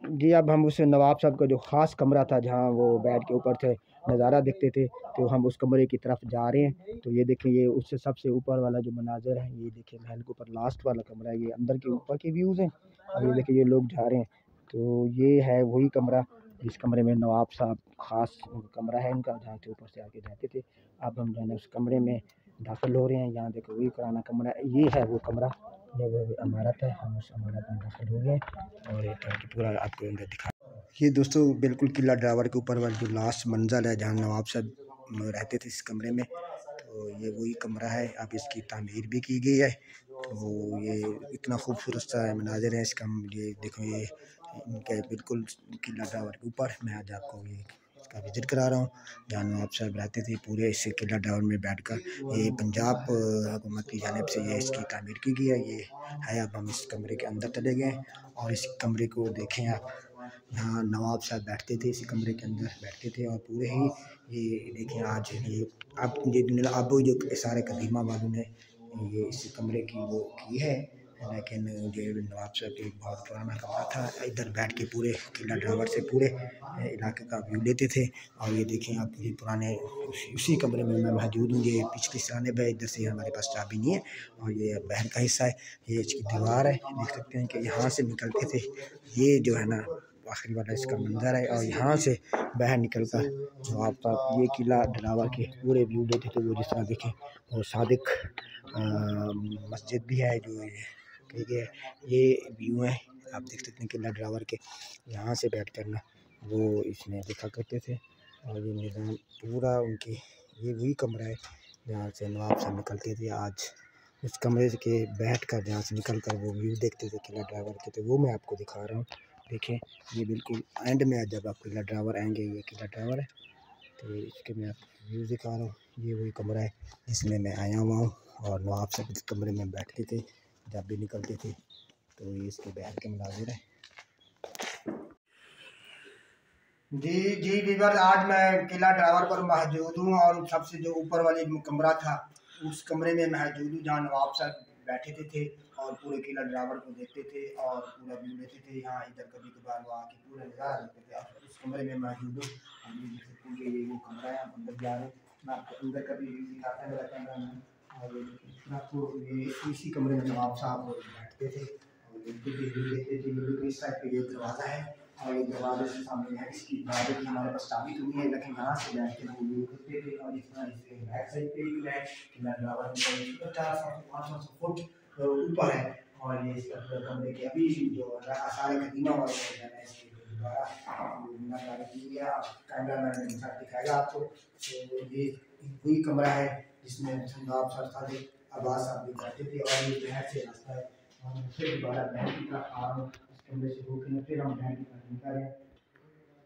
जी, अब हम उस नवाब साहब का जो ख़ास कमरा था जहाँ वो बेड के ऊपर से नज़ारा देखते थे, तो हम उस कमरे की तरफ जा रहे हैं। तो ये देखिए, ये उससे सबसे ऊपर वाला जो मनाज़र है, ये देखिए महल के ऊपर लास्ट वाला कमरा है, ये अंदर के ऊपर के व्यूज़ हैं। और ये देखिए, ये लोग जा रहे हैं। तो ये है वही कमरा जिस कमरे में नवाब साहब ख़ास कमरा है इनका, जहाँ से ऊपर से आके जाते थे। अब हम जो है ना उस कमरे में दाखिल हो रहे हैं। यहाँ देखो वही पुराना कमरा, ये है वो कमरा, ये वो इमारत है। हम उस इमारत में दाखिल हो गए और ये टंकी पूरा आपको अंदर दिखा। ये दोस्तों बिल्कुल किला ड्रावर के ऊपर वाला जो लास्ट मंज़िल है जहाँ नवाब साहब रहते थे इस कमरे में, तो ये वही कमरा है। अब इसकी तामीर भी की गई है। तो ये इतना खूबसूरत सा मनाज़र है इसका। ये देखो, ये इनके बिल्कुल किला ड्रावर के ऊपर मैं आज आपको ये इसका विज़िट करा रहा हूँ जहाँ नवाब साहब रहते थे। पूरे इस किला ड्रावर में बैठकर ये पंजाब हुकूमत की जानिब से ये इसकी तामीर की गई है। ये है। अब हम इस कमरे के अंदर चले गए और इस कमरे को देखें आप। यहाँ नवाब साहब बैठते थे, इसी कमरे के अंदर बैठते थे। और पूरे ही ये देखें आज ये अब जो सारे कदीमा वालों ने ये इस कमरे की वो की है, लेकिन ये नवाब साहब की बहुत पुराना कमरा था। इधर बैठ के पूरे किला ड्रावर से पूरे इलाके का व्यू लेते थे। और ये देखें आप, ये पुराने उसी कमरे में मैं मौजूद हूँ। ये पिछली साने पे इधर से हमारे पास चाबी नहीं है और ये बाहर का हिस्सा है। ये इसकी दीवार है, देख सकते हैं कि यहाँ से निकलते थे। ये जो है ना आखिरी वाला इसका मंजर है। और यहाँ से बाहर निकल कर नवाब साहब ये किला ड्रावर के पूरे व्यू लेते थे। वो जिस तरह देखें, और सादिक मस्जिद भी है जो ये ठीक है। ये व्यू है, आप देख सकते हैं किला ड्रावर के। यहाँ से बैठ कर ना वो इसमें देखा करते थे। और ये निज़ाम पूरा उनकी, ये वही कमरा है जहाँ से नवाब साहब निकलते थे। आज उस कमरे के बैठ कर जहाँ से निकल कर वो व्यू देखते थे किला ड्रावर के, तो वो मैं आपको दिखा रहा हूँ। देखें, ये बिल्कुल एंड में जब आप किला ड्रावर आएंगे, ये किला ड्रावर है। तो इसके मैं आपको व्यू दिखा रहा हूँ। ये वही कमरा है जिसमें मैं आया हुआ हूँ और नवाब साहब इस कमरे में बैठते थे जब भी निकलते थे। तो ये इसके बाहर के मनाजिर है। जी जी वीवर, आज मैं किला ड्रावर पर मौजूद हूँ और सबसे जो ऊपर वाली कमरा था उस कमरे में मौजूद हूँ जहाँ नवाब साहब बैठे थे और पूरे किला ड्रावर को देखते थे और पूरा व्यू लेते थे। यहाँ इधर कभी कभार वो आके पूरा नज़ारा देखते थे। और उस कमरे में मौजूद हूँ। हम ये देख सकते हैं कि ये वो कमरा है, हम अंदर जा रहे हैं। मैं आपको अंदर का भी व्यू दिखाता है मेरा कैमरा मैन। और ये देखिए, आपको ये इसी कमरे में नवाब साहब बैठते थे और देखते थे, व्यू देखते थे। बिल्कुल इस साइड पे ये दरवाज़ा है और ये दरवाजे से सामने है। इसकी दरवाजे की हमारे पास चाबी तो नहीं है, लेकिन यहाँ से बैठ के वो व्यू करते थे। और इस तरह इसके बैक साइड पे भी है कि मैं ड्रावर में 400-500 फुट ऊपर है। और ये इसका पूरा कमरे के अभी जो सारे कदीमा वाले है इसके दोबारा नज़ारा की गया। कैमरा मैन मेरे साथ दिखाएगा आपको। तो ये वही कमरा है जिसमें नवाब सर सादिक अब्बास साहब भी बैठते थे। और ये बाहर से रास्ता है, हम फिर दोबारा बैंक की तरफ आ रहा हूँ। इस कमरे से होकर फिर हम बैंक की तरफ निकल रहे हैं।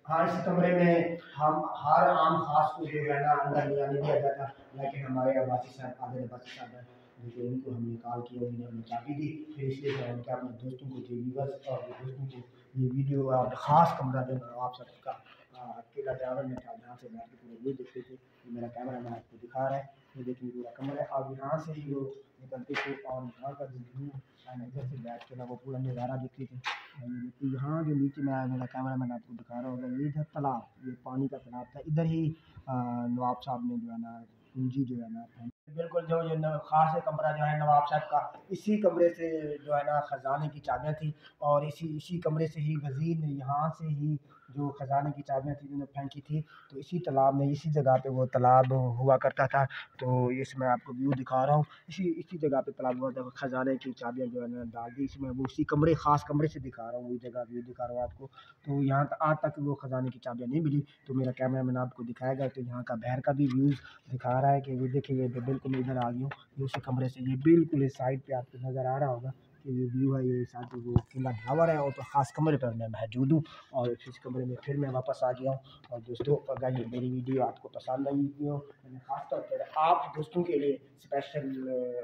हाँ, इस कमरे में हम हर आम खास को जो है ना अंदर नहीं आने दिया जाता, लेकिन हमारे अब्बासी साहब आदिल अब्बासी साहब हैं, जो उनको हमने कॉल किया, उन्होंने हमें चाबी दी। फिर इसलिए जो है उनके अपने दोस्तों को व्यूअर्स और दोस्तों को ये वीडियो और ख़ास कमरा जो नवाब साहब का अकेला ड्राइवर में था जहाँ से बैठ के पूरा ये देखते थे। ये मेरा कैमरा मैन आपको दिखा रहा है। ये देखिए पूरा कमरा है और यहाँ से ही वो निकलते थे और यहाँ का जो व्यू इधर से बैठ के ना वो पूरा नज़ारा देखते थे। तो यहाँ जो नीचे में मेरा कैमरा मैन आपको दिखा रहा होगा, ये इधर तालाब, ये पानी का तालाब था। इधर ही नवाब साहब ने जो है ना पूंजी जो है ना बिल्कुल जो ये खास कमरा जो है नवाब साहब का, इसी कमरे से जो है ना खजाने की चाबियाँ थी। और इसी इसी कमरे से ही वजीर ने यहाँ से ही जो खजाने की चाबियाँ थी उन्होंने फेंकी थी। तो इसी तालाब में, इसी जगह पे वो तालाब हुआ करता था। तो इसमें आपको व्यू दिखा रहा हूँ, इसी इसी जगह पे तालाब हुआ था। खजाने की चाबियाँ जो है ना डाल दी इसमें, वो उसी कमरे खास कमरे से दिखा रहा हूँ, वही जगह व्यू दिखा रहा हूँ आपको। तो यहाँ आज तक वो खजाने की चाबियाँ नहीं मिली, तो मेरा कैमरा मैन आपको दिखाएगा। तो यहाँ का बाहर का भी व्यूज़ दिखा रहा है कि ये देखिए, ये बिल्कुल इधर आ गई हूँ, ये उसी कमरे से, ये बिल्कुल इस साइड पे आपको नज़र आ रहा होगा कि ये व्यू है। ये साथ वो किला ड्रावर है और तो ख़ास कमरे पर मैं मौजूद हूँ। और इस कमरे में फिर मैं वापस आ गया हूँ। और दोस्तों, अगर ये मेरी वीडियो आपको पसंद आई हो, मैंने ख़ासतौर पर आप दोस्तों के लिए स्पेशल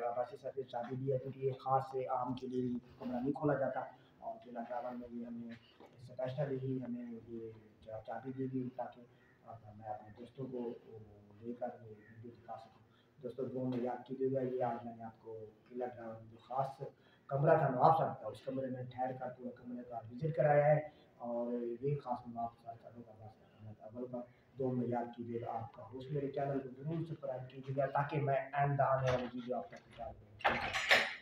आवासी सर्विस चाबी दी है, क्योंकि ये ख़ास से आम के लिए कमरा नहीं खोला जाता। और किला ड्रावर में भी हमें स्पेशल ही हमें ये चाबी दी गई ताकि मैं अपने दोस्तों को लेकर ये वीडियो दिखा सकूँ। दोस्तों, जो मैं याद कीजिएगा, ये आज मैंने आपको किला ड्रावर में जो ख़ास कमरा था नवाब साहब का, उस कमरे में ठहर कर पूरा कमरे का विजिट कराया है। और ये खास मैं आपके साथ अव्वल का दो में याद कीजिएगा आपका होस्ट। मेरे चैनल को जरूर सब्सक्राइब कीजिएगा ताकि मैं आइंदा आने वाली वीडियो आप तक पहुँचा दूँ।